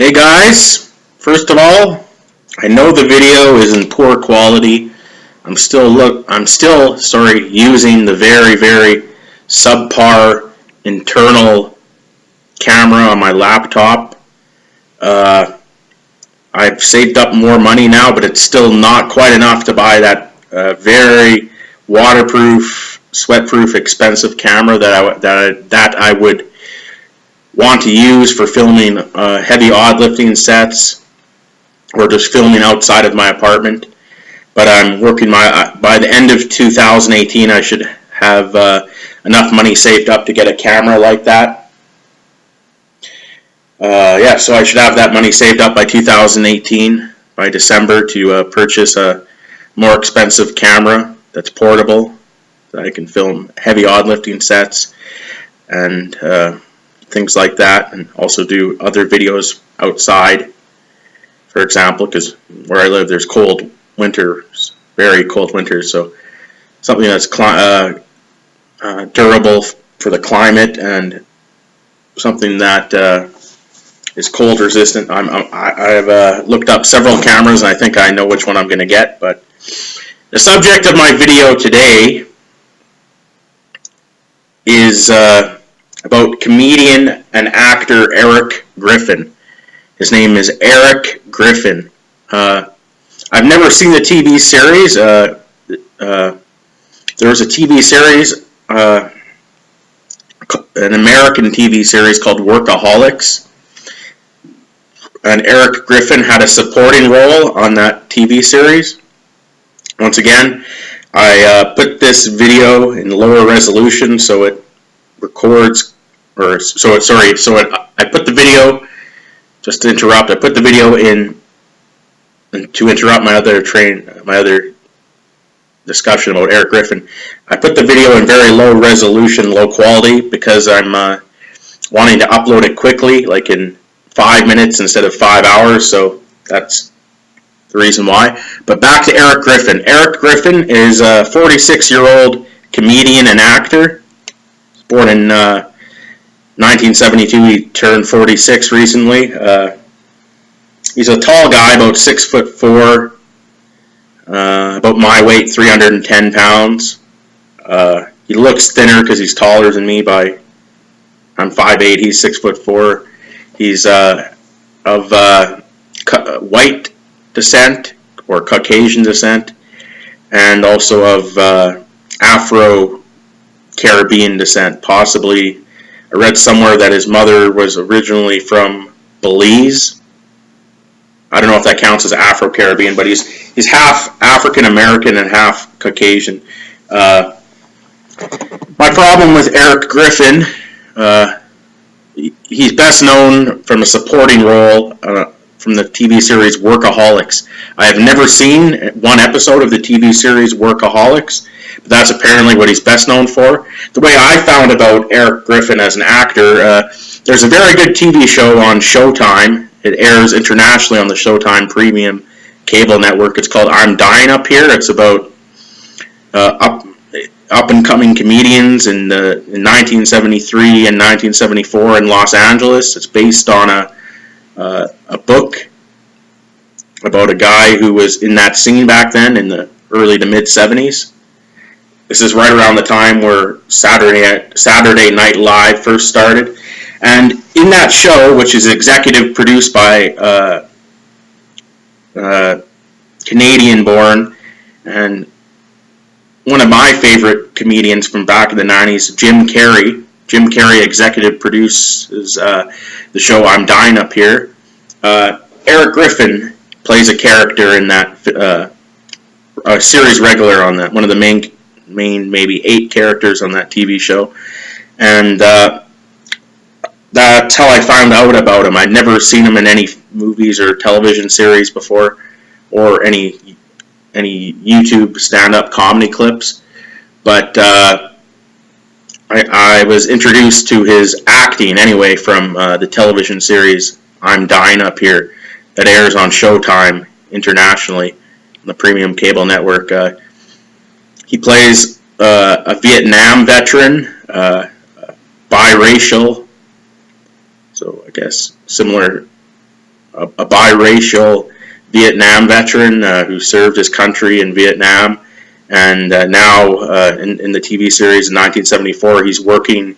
Hey guys, first of all, I know the video is in poor quality. I'm still using the very subpar internal camera on my laptop. I've saved up more money now, but it's still not quite enough to buy that very waterproof, sweatproof, expensive camera that I would want to use for filming heavy odd lifting sets or just filming outside of my apartment. But I'm working by the end of 2018 I should have enough money saved up to get a camera like that. So I should have that money saved up by 2018, by December, to purchase a more expensive camera that's portable, that I can film heavy odd lifting sets and things like that, and also do other videos outside, for example, because where I live there's cold winters, very cold winters, so something that's durable for the climate and something that is cold resistant. I've looked up several cameras and I think I know which one I'm going to get, but the subject of my video today is about comedian and actor Erik Griffin. His name is Erik Griffin. I've never seen the TV series. There was a TV series, an American TV series called Workaholics, and Erik Griffin had a supporting role on that TV series. Once again, I put this video in lower resolution so it records, I put the video, just to interrupt, I put the video in to interrupt my other discussion about Erik Griffin. I put the video in very low resolution, low quality, because I'm wanting to upload it quickly, like in 5 minutes instead of 5 hours, so that's the reason why. But back to Erik Griffin. Erik Griffin is a 46-year-old comedian and actor. Born in 1972, he turned 46 recently. He's a tall guy, about 6'4", about my weight, 310 pounds. He looks thinner because he's taller than me I'm 5'8", he's 6'4". He's of white descent or Caucasian descent, and also of Afro-Caribbean descent. Possibly, I read somewhere that his mother was originally from Belize. I don't know if that counts as Afro-Caribbean, but he's half African-American and half Caucasian. My problem with Erik Griffin, he's best known from a supporting role from the TV series Workaholics. I have never seen one episode of the TV series Workaholics, but that's apparently what he's best known for. The way I found about Erik Griffin as an actor, there's a very good TV show on Showtime. It airs internationally on the Showtime Premium cable network. It's called I'm Dying Up Here. It's about up-and-coming comedians in 1973 and 1974 in Los Angeles. It's based on a book about a guy who was in that scene back then in the early to mid-70s. This is right around the time where Saturday Night Live first started. And in that show, which is executive produced by Canadian-born and one of my favorite comedians from back in the 90s, Jim Carrey. Jim Carrey executive produces the show I'm Dying Up Here. Erik Griffin plays a character in that, a series regular on that, one of the main maybe 8 characters on that TV show. And that's how I found out about him. I'd never seen him in any movies or television series before, or any YouTube stand-up comedy clips. But I was introduced to his acting anyway from the television series I'm Dying Up Here that airs on Showtime internationally on the premium cable network. He plays a Vietnam veteran, biracial, so I guess similar a biracial Vietnam veteran who served his country in Vietnam, and now in the TV series in 1974, he's working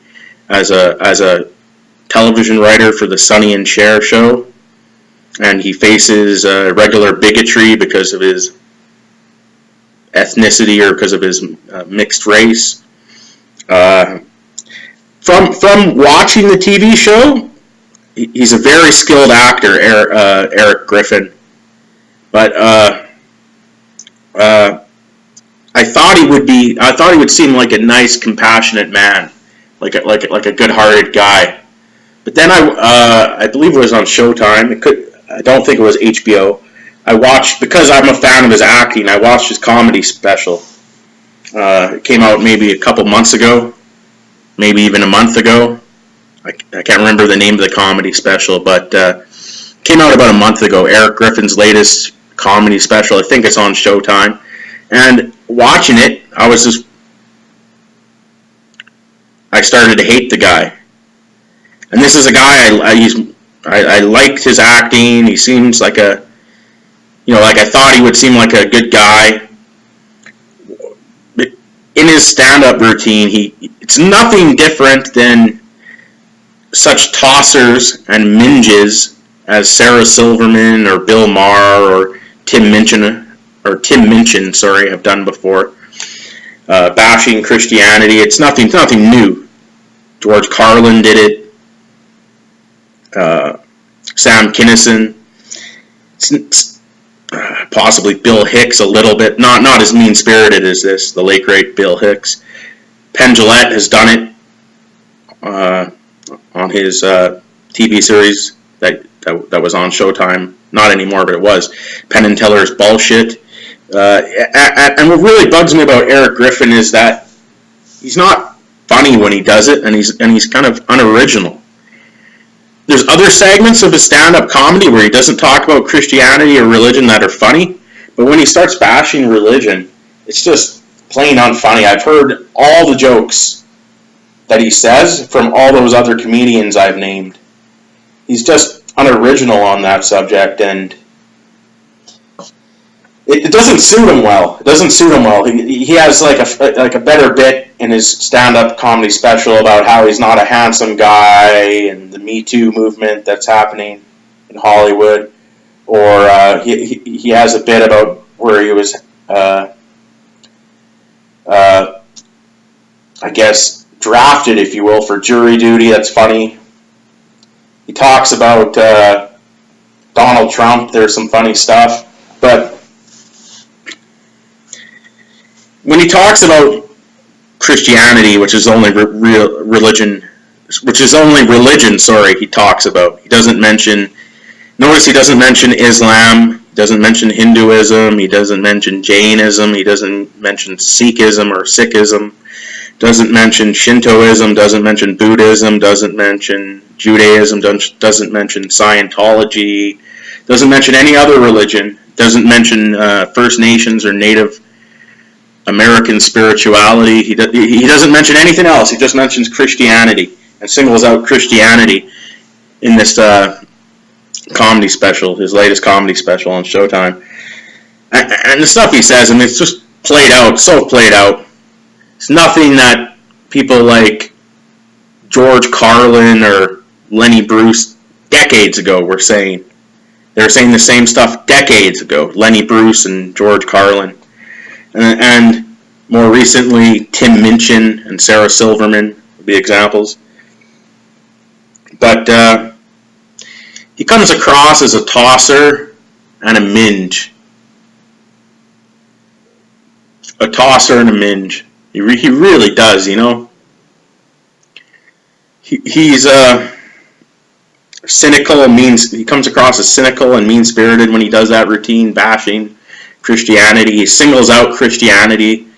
as a television writer for the Sonny and Cher show, and he faces regular bigotry because of his ethnicity or because of his mixed race. From watching the TV show, he's a very skilled actor, Erik Griffin. But I thought he would seem like a nice, compassionate man, like a good-hearted guy. But then I believe it was on Showtime. I don't think it was HBO. I watched, because I'm a fan of his acting, I watched his comedy special. It came out maybe a couple months ago, maybe even a month ago. I can't remember the name of the comedy special, but came out about a month ago. Erik Griffin's latest comedy special. I think it's on Showtime. And watching it, I started to hate the guy. And this is a guy I liked his acting. He seems like I thought he would seem like a good guy. In his stand-up routine, it's nothing different than such tossers and minges as Sarah Silverman or Bill Maher or Tim Minchin have done before. Bashing Christianity. It's nothing new. George Carlin did it. Sam Kinison. Possibly Bill Hicks a little bit. Not as mean-spirited as this, the late great Bill Hicks. Penn Jillette has done it on his TV series that was on Showtime. Not anymore, but it was. Penn and Teller's Bullshit. And what really bugs me about Erik Griffin is that he's not funny when he does it, and he's kind of unoriginal. There's other segments of his stand-up comedy where he doesn't talk about Christianity or religion that are funny, but when he starts bashing religion, it's just plain unfunny. I've heard all the jokes that he says from all those other comedians I've named. He's just unoriginal on that subject, and it doesn't suit him well. It doesn't suit him well. He has like a better bit in his stand-up comedy special about how he's not a handsome guy and the Me Too movement that's happening in Hollywood. Or he has a bit about where he was, I guess, drafted, if you will, for jury duty. That's funny. He talks about Donald Trump. There's some funny stuff. But when he talks about Christianity, which is only religion, he talks about. He doesn't mention, notice he doesn't mention Islam, he doesn't mention Hinduism, he doesn't mention Jainism, he doesn't mention Sikhism or Sikhism, doesn't mention Shintoism, doesn't mention Buddhism, doesn't mention Judaism, doesn't mention Scientology, doesn't mention any other religion, doesn't mention First Nations or Native American spirituality. He doesn't mention anything else. He just mentions Christianity and singles out Christianity in this comedy special, his latest comedy special on Showtime. And the stuff he says, it's just played out, so played out. It's nothing that people like George Carlin or Lenny Bruce decades ago were saying. They were saying the same stuff decades ago, Lenny Bruce and George Carlin. And more recently, Tim Minchin and Sarah Silverman would be examples. But he comes across as a tosser and a minge. A tosser and a minge. He really does, you know. He's cynical and he comes across as cynical and mean-spirited when he does that routine bashing Christianity. He singles out Christianity,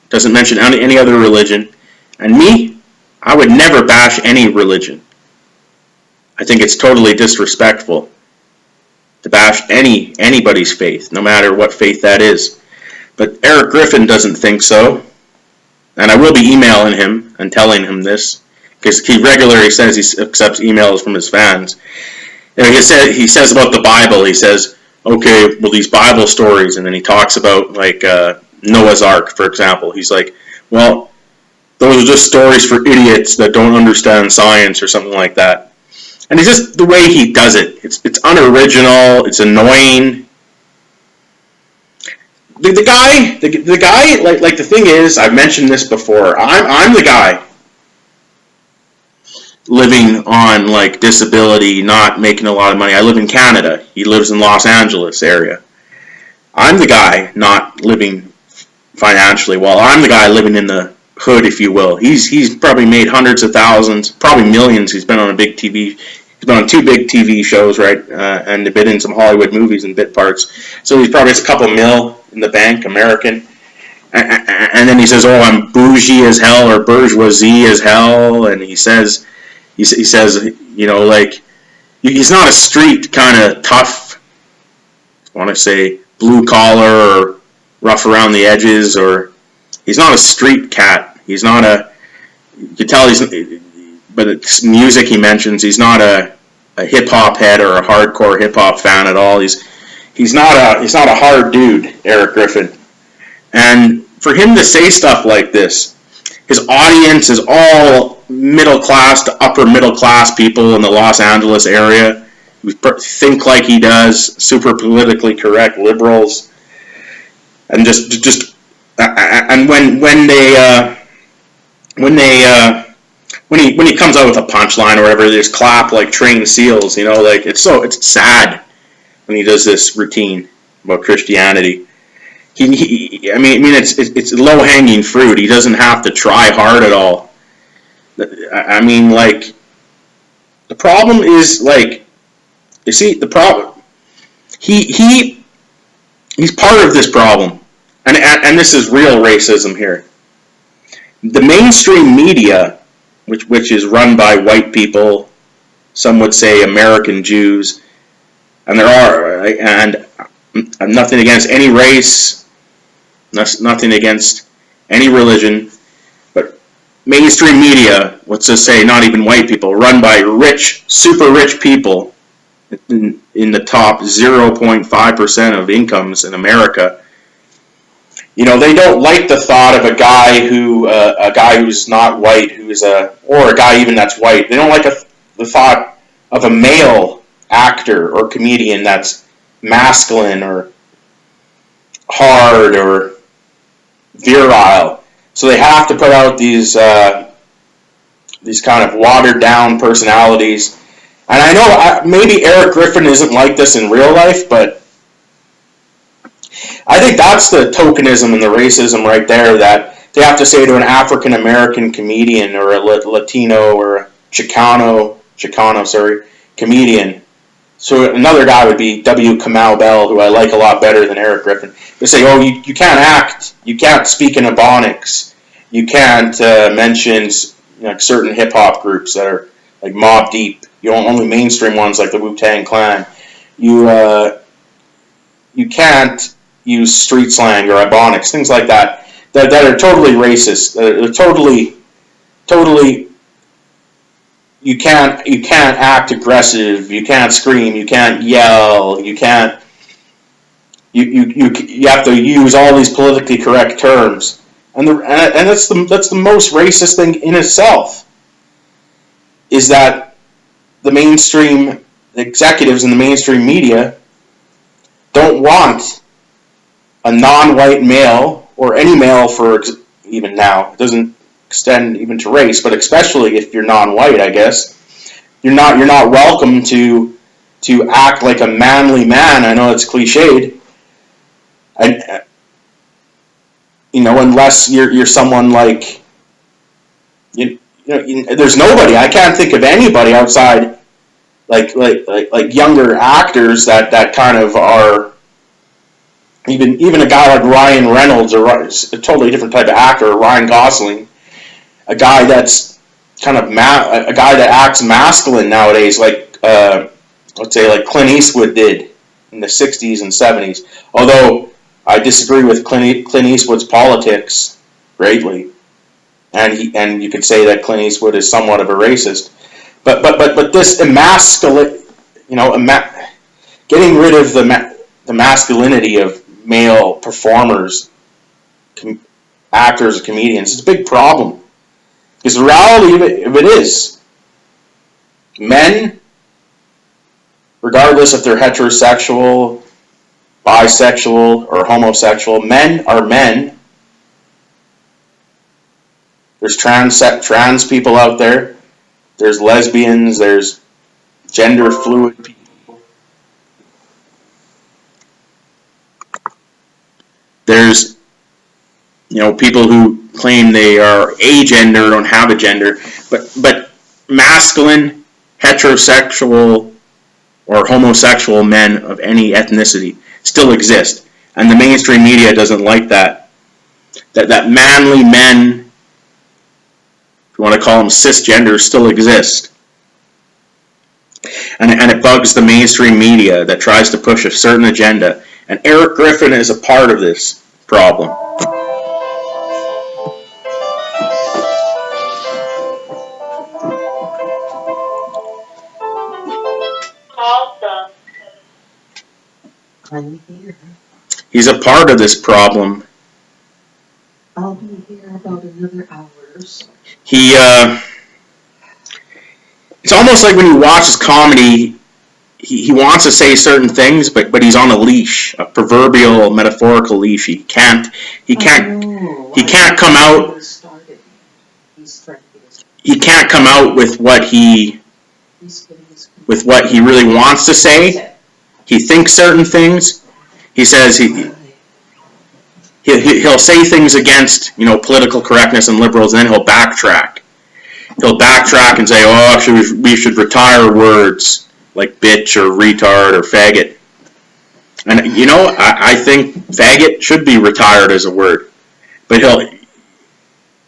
doesn't mention any other religion. And me, I would never bash any religion. I think it's totally disrespectful to bash anybody's faith, no matter what faith that is. But Erik Griffin doesn't think so. And I will be emailing him and telling him this, because he regularly says he accepts emails from his fans. You know, he says about the Bible. He says, okay, well, these Bible stories, and then he talks about like Noah's Ark, for example. He's like, well, those are just stories for idiots that don't understand science or something like that. And it's just the way he does it. It's unoriginal. It's annoying. The guy, like the thing is, I've mentioned this before. I'm the guy living on like disability, not making a lot of money. I live in Canada. He lives in Los Angeles area. I'm the guy not living financially well. I'm the guy living in the hood, if you will. He's probably made hundreds of thousands, probably millions. He's been on he's been on 2 big TV shows, right? And been in some Hollywood movies and bit parts. So he's probably just a couple mil in the bank, American. And then he says, "Oh, I'm bougie as hell or bourgeoisie as hell," and he says, you know, like he's not a street kind of tough. I want to say blue collar or rough around the edges, or he's not a street cat. He's not a. You can tell but it's music he mentions. He's not a hip hop head or a hardcore hip hop fan at all. He's not a hard dude, Erik Griffin, and for him to say stuff like this, his audience is all middle class to upper middle class people in the Los Angeles area who think like he does, super politically correct liberals, and and when he comes out with a punchline or whatever, they just clap like trained seals. You know, like it's sad when he does this routine about Christianity. I mean, it's low hanging fruit. He doesn't have to try hard at all. I mean, like, the problem is, like, you see, the problem, he's part of this problem, and this is real racism here. The mainstream media, which is run by white people, some would say American Jews, and there are, right? And I'm nothing against any race, nothing against any religion, but mainstream media, let's just say not even white people, run by rich, super rich people in the top 0.5% of incomes in America. You know, they don't like the thought of a guy who's not white, or a guy even that's white. They don't like the thought of a male actor or comedian that's masculine or hard or virile. So they have to put out these kind of watered down personalities. And I know maybe Erik Griffin isn't like this in real life, but I think that's the tokenism and the racism right there, that they have to say to an African American comedian or a Latino or a Chicano comedian. So another guy would be W. Kamau Bell, who I like a lot better than Erik Griffin. They say, oh, you can't act, you can't speak in Ebonics, you can't mention certain hip-hop groups that are like Mobb Deep, only mainstream ones like the Wu-Tang Clan. You can't use street slang or Ebonics, things like that are totally racist. They're totally. You can't act aggressive. You can't scream. You can't yell. You can't. You have to use all these politically correct terms, and that's the most racist thing in itself. Is that the mainstream executives in the mainstream media don't want a non-white male, or any male for even now. It doesn't extend even to race, but especially if you're non-white, I guess you're not welcome to act like a manly man. I know it's cliched, and unless you're someone like there's nobody. I can't think of anybody outside like younger actors that kind of are. Even a guy like Ryan Reynolds, or a totally different type of actor, or Ryan Gosling, a guy that's kind of a guy that acts masculine nowadays, like let's say like Clint Eastwood did in the 60s and 70s. Although I disagree with Clint Eastwood's politics greatly, and you could say that Clint Eastwood is somewhat of a racist. But this getting rid of the masculinity of male performers, actors, comedians is a big problem. Because the reality of it is, men, regardless if they're heterosexual, bisexual, or homosexual, men are men. There's trans people out there. There's lesbians. There's gender fluid people. There's people who claim they are agender, don't have a gender, but masculine, heterosexual, or homosexual men of any ethnicity still exist, and the mainstream media doesn't like that. That manly men, if you want to call them cisgender, still exist. And it bugs the mainstream media that tries to push a certain agenda. And Erik Griffin is a part of this problem. I'm here. He's a part of this problem. I'll be here about another hour or so. It's almost like when you watch his comedy, he wants to say certain things, but he's on a leash, a proverbial, metaphorical leash. He can't come out. He can't come out with what he really wants to say. He thinks certain things. He says he'll say things against political correctness and liberals, and then he'll backtrack. He'll backtrack and say, "Oh, actually, we should retire words like bitch or retard or faggot." And I think faggot should be retired as a word. But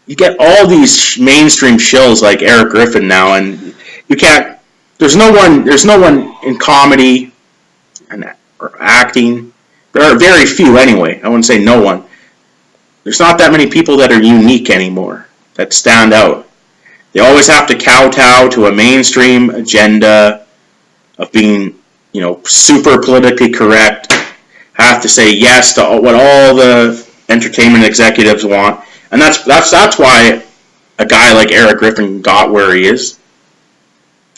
you get all these mainstream shills like Erik Griffin now, and you can't. There's no one in comedy or acting. There are very few anyway. I wouldn't say no one. There's not that many people that are unique anymore, that stand out. They always have to kowtow to a mainstream agenda of being, super politically correct, have to say yes to what all the entertainment executives want. And that's why a guy like Erik Griffin got where he is.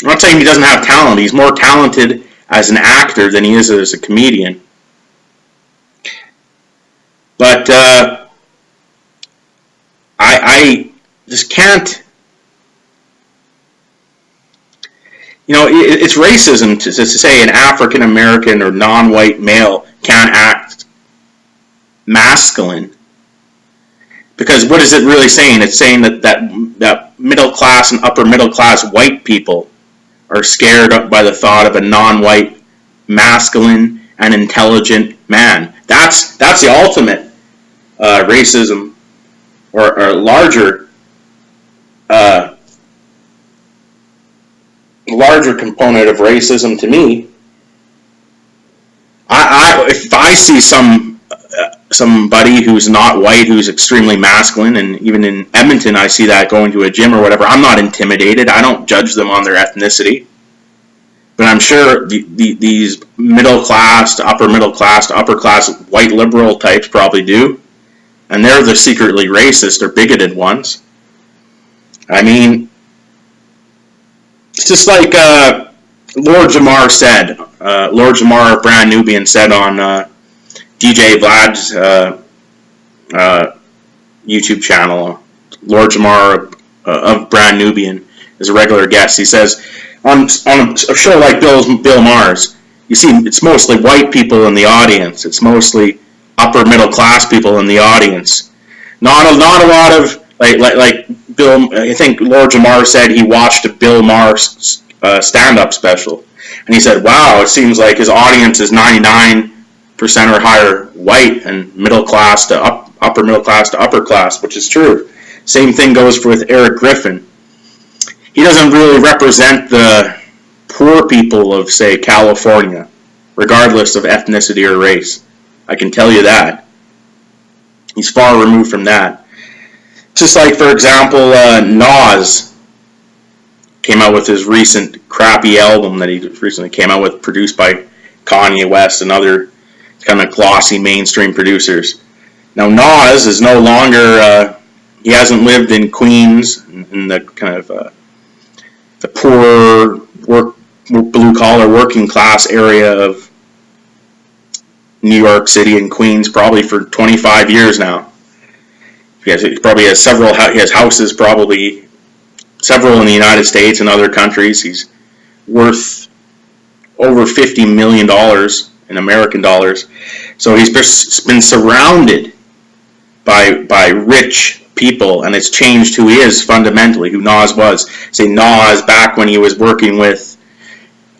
I'm not saying he doesn't have talent. He's more talented as an actor than he is as a comedian. But I just can't. It's racism to say an African American or non-white male can't act masculine. Because what is it really saying? It's saying that middle class and upper middle class white people are scared by the thought of a non-white, masculine, and intelligent man. That's the ultimate racism, or larger component of racism to me. If I see somebody who's not white who's extremely masculine, and even in Edmonton I see that going to a gym or whatever, I'm not intimidated. I don't judge them on their ethnicity. But I'm sure these middle class to upper middle class to upper class white liberal types probably do. And they're the secretly racist or bigoted ones. I mean, it's just like Lord Jamar said. Lord Jamar of Brand Nubian said on DJ Vlad's YouTube channel. Lord Jamar of Brand Nubian is a regular guest. He says, on a show like Bill Maher's, you see it's mostly white people in the audience. It's mostly upper middle class people in the audience. Not a lot of like Bill. I think Lord Jamar said he watched a Bill Maher stand-up special, and he said, "Wow, it seems like his audience is 99% or higher white and middle class to upper middle class to upper class," which is true. Same thing goes with Erik Griffin. He doesn't really represent the poor people of, say, California, regardless of ethnicity or race. I can tell you that. He's far removed from that. Just like, for example, Nas came out with his recent crappy album that he recently came out with, produced by Kanye West and other kind of glossy mainstream producers. Now Nas is no longer, he hasn't lived in Queens, in the kind of the poor, blue-collar, working-class area of New York City and Queens probably for 25 years now. He probably has several, he has houses probably, several in the United States and other countries. He's worth over $50 million in American dollars. So he's been surrounded by rich people, and it's changed who he is fundamentally, who Nas was. Say Nas back when he was working with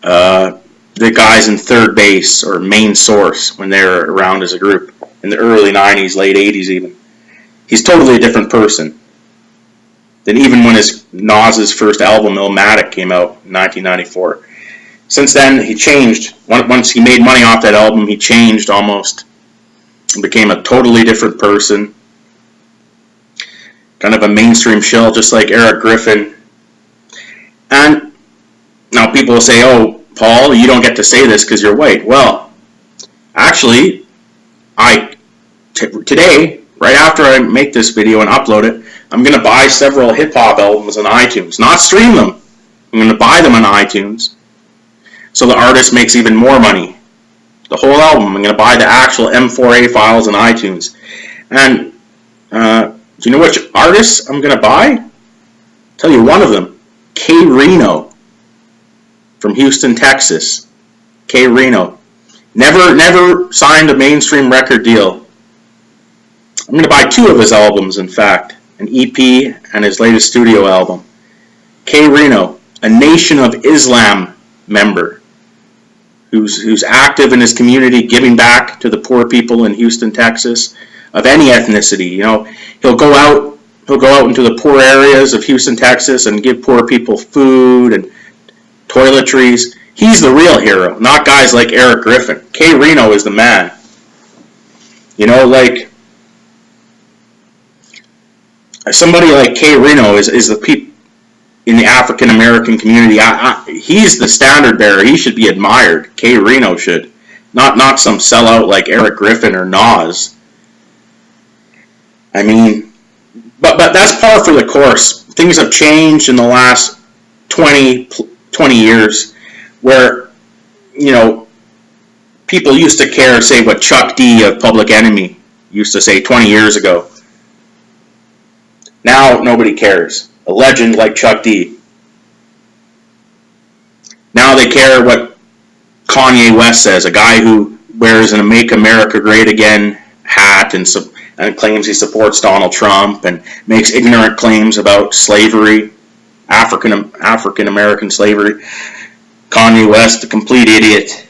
the guys in Third Base or Main Source when they were around as a group in the early 90s, late 80s even. He's totally a different person than even when Nas's first album, Illmatic, came out in 1994. Since then, he changed. Once he made money off that album, he changed almost and became a totally different person. Kind of a mainstream shill, just like Erik Griffin. And now people will say, oh, Paul, you don't get to say this because you're white. Well, actually, today, right after I make this video and upload it, I'm going to buy several hip-hop albums on iTunes. Not stream them. I'm going to buy them on iTunes. So the artist makes even more money. The whole album. I'm going to buy the actual M4A files on iTunes. And do you know which artists I'm going to buy? I'll tell you one of them. K. Reno from Houston, Texas. K. Reno. Never signed a mainstream record deal. I'm going to buy two of his albums, in fact. An EP and his latest studio album. K. Reno, a Nation of Islam member who's active in his community, giving back to the poor people in Houston, Texas, of any ethnicity. You know, he'll go out into the poor areas of Houston, Texas, and give poor people food and toiletries. He's the real hero, not guys like Erik Griffin. K. Reno is the man. You know, like somebody like K. Reno is the people in the African American community. He's the standard bearer. He should be admired. K. Reno should, not some sellout like Erik Griffin or Nas. I mean, but that's par for the course. Things have changed in the last 20 years, where, you know, people used to care, say, what Chuck D of Public Enemy used to say 20 years ago. Now nobody cares. A legend like Chuck D. Now they care what Kanye West says, a guy who wears a Make America Great Again hat and claims he supports Donald Trump and makes ignorant claims about slavery, African American slavery. Kanye West, a complete idiot.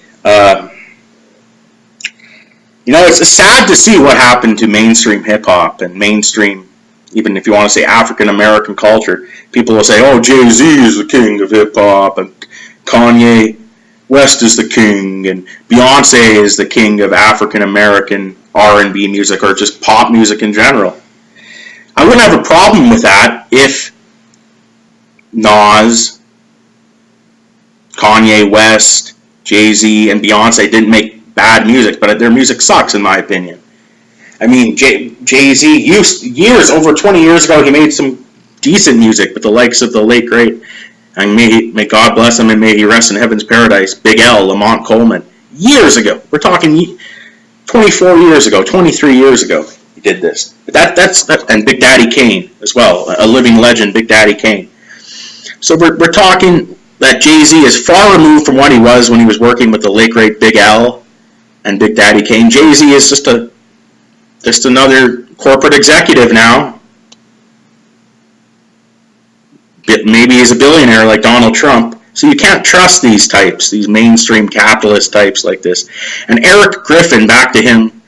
You know, it's sad to see what happened to mainstream hip-hop and mainstream, even if you want to say African American culture. People will say, oh, Jay-Z is the king of hip-hop, and Kanye West is the king, and Beyonce is the king of African American R&B music, or just pop music in general. I wouldn't have a problem with that if Nas, Kanye West, Jay-Z, and Beyonce didn't make bad music, but their music sucks, in my opinion. I mean, Jay-Z, over 20 years ago, he made some decent music with the likes of the late, great, and may God bless him and may he rest in heaven's paradise, Big L, Lamont Coleman. Years ago. We're talking 24 years ago, 23 years ago, he did this. And Big Daddy Kane as well, a living legend, Big Daddy Kane. So we're talking that Jay-Z is far removed from what he was when he was working with the late, great Big L and Big Daddy Kane. Jay-Z is just another corporate executive now. Maybe he's a billionaire like Donald Trump. So you can't trust these types, these mainstream capitalist types like this. And Erik Griffin, back to him,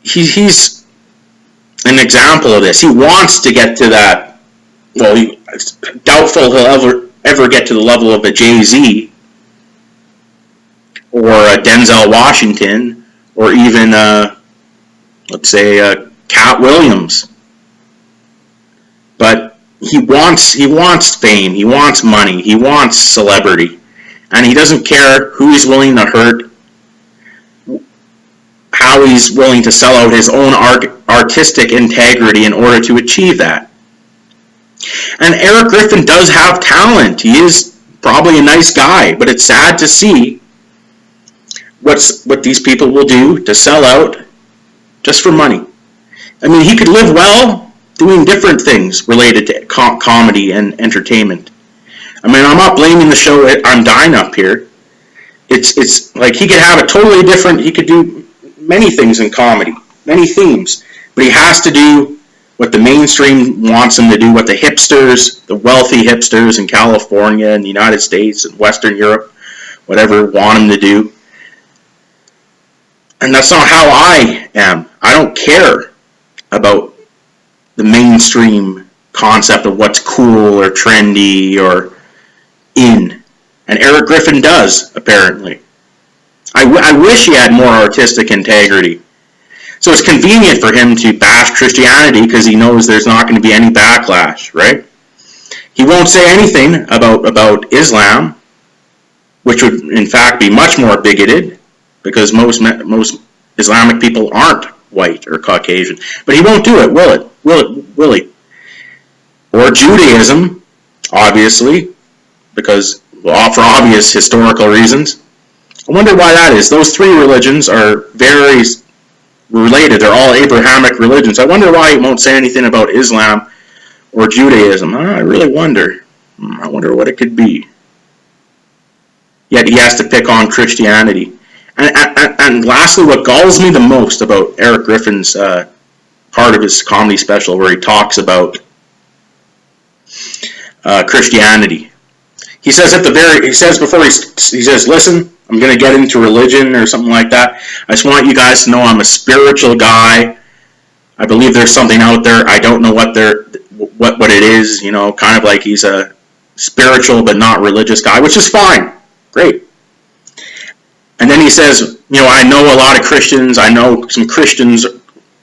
he's an example of this. He wants to get to that. Well, it's doubtful he'll ever get to the level of a Jay-Z or a Denzel Washington or even, let's say, Cat Williams. But he wants fame, he wants money, he wants celebrity, and he doesn't care who he's willing to hurt, how he's willing to sell out his own artistic integrity in order to achieve that. And Erik Griffin does have talent. He is probably a nice guy, but it's sad to see what these people will do to sell out just for money. I mean, he could live well doing different things related to comedy and entertainment. I mean, I'm not blaming the show I'm Dying Up Here. It's like he could have a totally different, he could do many things in comedy, many themes, but he has to do what the mainstream wants him to do, what the hipsters, the wealthy hipsters in California and the United States and Western Europe, whatever, want him to do. And that's not how I am. I don't care about the mainstream concept of what's cool or trendy or in. And Erik Griffin does, apparently. I wish he had more artistic integrity. So it's convenient for him to bash Christianity because he knows there's not going to be any backlash, right? He won't say anything about Islam, which would in fact be much more bigoted because most Islamic people aren't white or Caucasian. But he won't do it, will he? Or Judaism, obviously, because, well, for obvious historical reasons. I wonder why that is. Those three religions are very related. They're all Abrahamic religions. I wonder why he won't say anything about Islam or Judaism. I really wonder. I wonder what it could be. Yet he has to pick on Christianity. And lastly, what galls me the most about Erik Griffin's part of his comedy special where he talks about Christianity. He says he says, listen, I'm going to get into religion or something like that. I just want you guys to know I'm a spiritual guy. I believe there's something out there. I don't know what it is, you know, kind of like he's a spiritual but not religious guy, which is fine. Great. And then he says, you know, I know a lot of Christians. I know some Christians.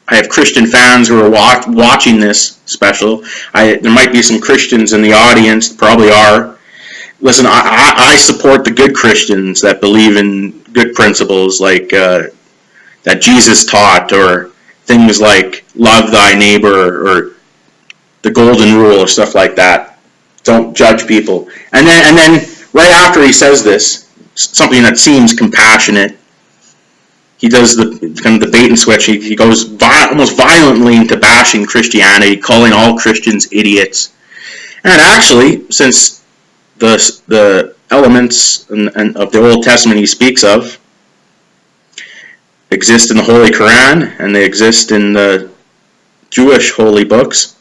I have Christian fans who are watching this special. There might be some Christians in the audience, probably are. Listen, I support the good Christians that believe in good principles like that Jesus taught, or things like love thy neighbor or the golden rule or stuff like that. Don't judge people. And then right after he says this, something that seems compassionate, he does the kind of the bait and switch. He goes almost violently into bashing Christianity, calling all Christians idiots. And actually, since the elements and of the Old Testament he speaks of exist in the Holy Quran and they exist in the Jewish holy books,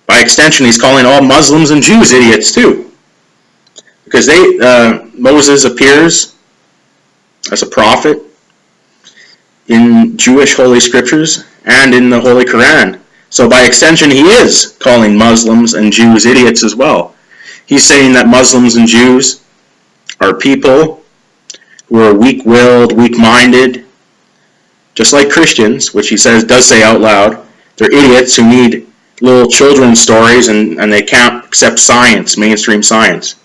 by extension he's calling all Muslims and Jews idiots too, because Moses appears as a prophet in Jewish holy scriptures and in the Holy Quran. So by extension he is calling Muslims and Jews idiots as well. He's saying that Muslims and Jews are people who are weak-willed, weak-minded, just like Christians, which he does say out loud. They're idiots who need little children's stories and they can't accept science, mainstream science.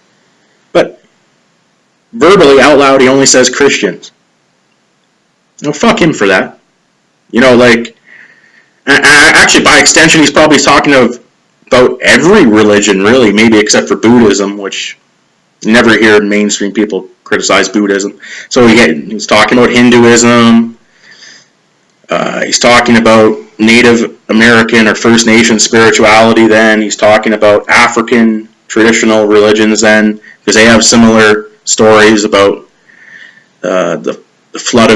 But verbally, out loud, he only says Christians. No, fuck him for that. You know, like, actually, by extension, he's probably talking about every religion, really, maybe except for Buddhism, which you never hear mainstream people criticize Buddhism. So he's talking about Hinduism. He's talking about Native American or First Nation spirituality then. He's talking about African traditional religions then, because they have similar stories about the flood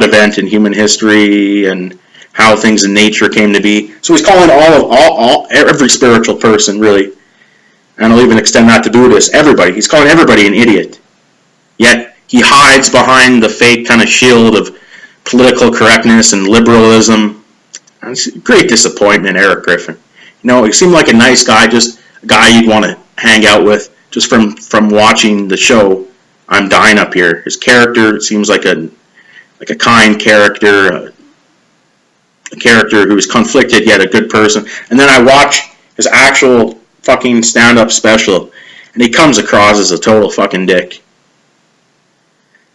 event in human history and how things in nature came to be. So he's calling every spiritual person, really, and I'll even extend that to Buddhists, everybody. He's calling everybody an idiot. Yet he hides behind the fake kind of shield of political correctness and liberalism. And it's a great disappointment, Erik Griffin. You know, he seemed like a nice guy, just a guy you'd want to hang out with just from watching the show I'm Dying Up Here. His character seems like a kind character, a character who's conflicted yet a good person. And then I watch his actual fucking stand-up special, and he comes across as a total fucking dick.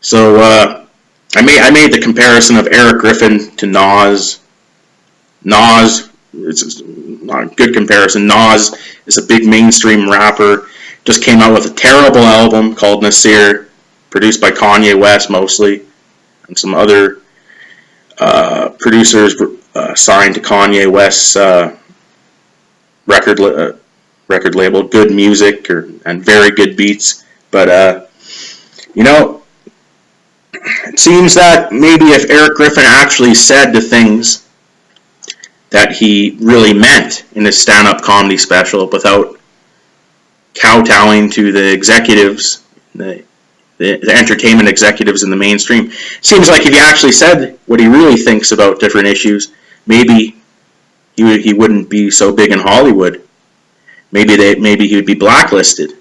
So I made the comparison of Erik Griffin to Nas. Nas, it's not a good comparison. Nas is a big mainstream rapper. Just came out with a terrible album called Nasir, produced by Kanye West mostly, and some other producers signed to Kanye West's record label. Good music and very good beats, but it seems that maybe if Erik Griffin actually said the things that he really meant in his stand-up comedy special without kowtowing to the executives, the entertainment executives in the mainstream, it seems like if he actually said what he really thinks about different issues, maybe he wouldn't be so big in Hollywood. Maybe he would be blacklisted.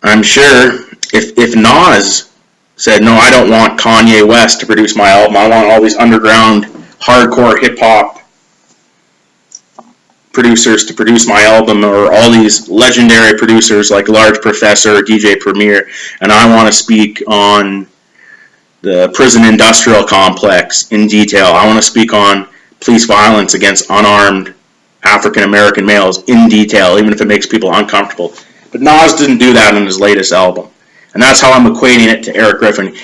I'm sure if Nas said, no, I don't want Kanye West to produce my album, I want all these underground hardcore hip-hop producers to produce my album, or all these legendary producers like Large Professor or DJ Premier, and I want to speak on the prison industrial complex in detail. I want to speak on police violence against unarmed African American males in detail, even if it makes people uncomfortable. But Nas didn't do that in his latest album. And that's how I'm equating it to Erik Griffin.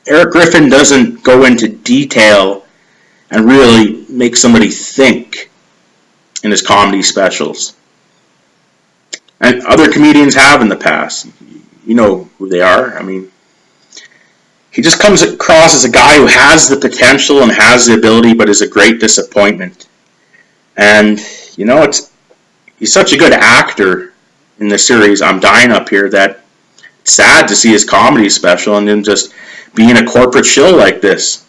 Erik Griffin doesn't go into detail and really make somebody think in his comedy specials. And other comedians have in the past. You know who they are. I mean, he just comes across as a guy who has the potential and has the ability, but is a great disappointment. And, he's such a good actor in the series I'm Dying Up Here that it's sad to see his comedy special and him just being a corporate shill like this.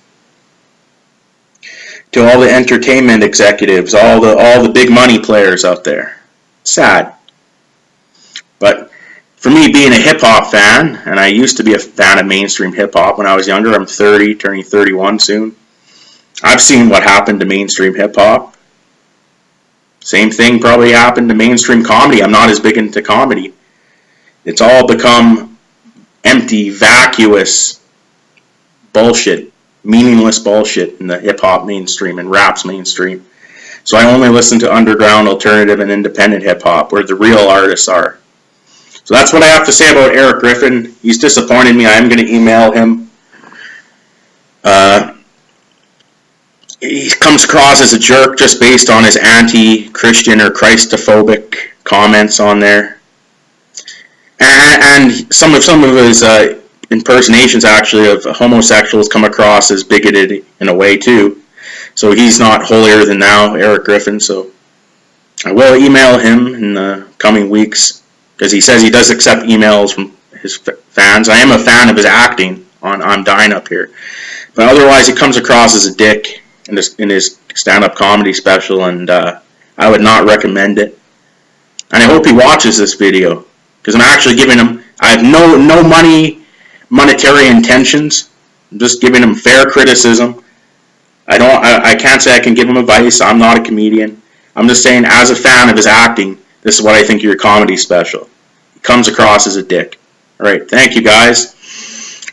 To all the entertainment executives, all the big money players out there. Sad. But for me, being a hip-hop fan, and I used to be a fan of mainstream hip-hop when I was younger, I'm 30, turning 31 soon. I've seen what happened to mainstream hip-hop. Same thing probably happened to mainstream comedy. I'm not as big into comedy. It's all become empty, vacuous bullshit, meaningless bullshit in the hip-hop mainstream and rap's mainstream. So I only listen to underground, alternative, and independent hip-hop, where the real artists are. So that's what I have to say about Erik Griffin. He's disappointed me. I am going to email him. He comes across as a jerk just based on his anti-Christian or Christophobic comments on there. And some of his impersonations actually of homosexuals come across as bigoted in a way too. So he's not holier than thou, Erik Griffin. So I will email him in the coming weeks, because he says he does accept emails from his fans. I am a fan of his acting on I'm Dying Up Here. But otherwise he comes across as a dick in his stand-up comedy special, and I would not recommend it. And I hope he watches this video, because I'm actually giving him, I have no monetary intentions. I'm just giving him fair criticism. I can't say I can give him advice. I'm not a comedian. I'm just saying, as a fan of his acting, this is what I think of your comedy special. He comes across as a dick. Alright, thank you guys.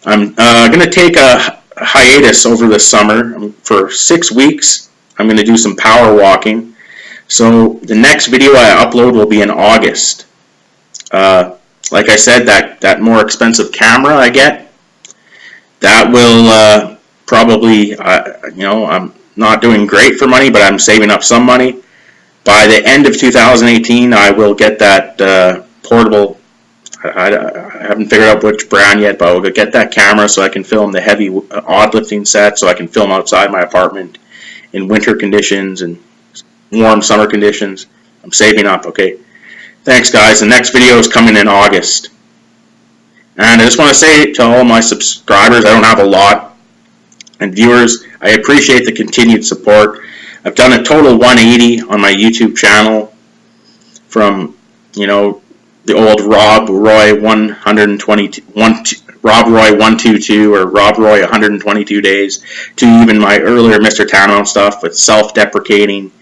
I'm going to take a hiatus over the summer for 6 weeks. I'm going to do some power walking. So the next video I upload will be in August. Like I said, that more expensive camera I get, that will probably, I'm not doing great for money, but I'm saving up some money. By the end of 2018, I will get that portable, I haven't figured out which brand yet, but I will get that camera so I can film the heavy odd lifting set, so I can film outside my apartment in winter conditions and warm summer conditions. I'm saving up, okay? Thanks, guys. The next video is coming in August. And I just want to say to all my subscribers, I don't have a lot, and viewers, I appreciate the continued support. I've done a total 180 on my YouTube channel, from, the old Rob Roy Rob Roy 122 or Rob Roy 122 days, to even my earlier Mr. Townhound stuff with self-deprecating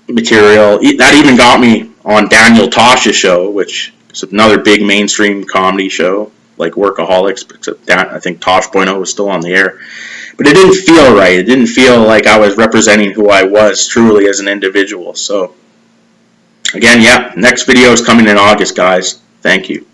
material. That even got me on Daniel Tosh's show, which is another big mainstream comedy show, like Workaholics, except I think Tosh Bueno was still on the air. But it didn't feel right. It didn't feel like I was representing who I was truly as an individual. So, again, yeah, next video is coming in August, guys. Thank you.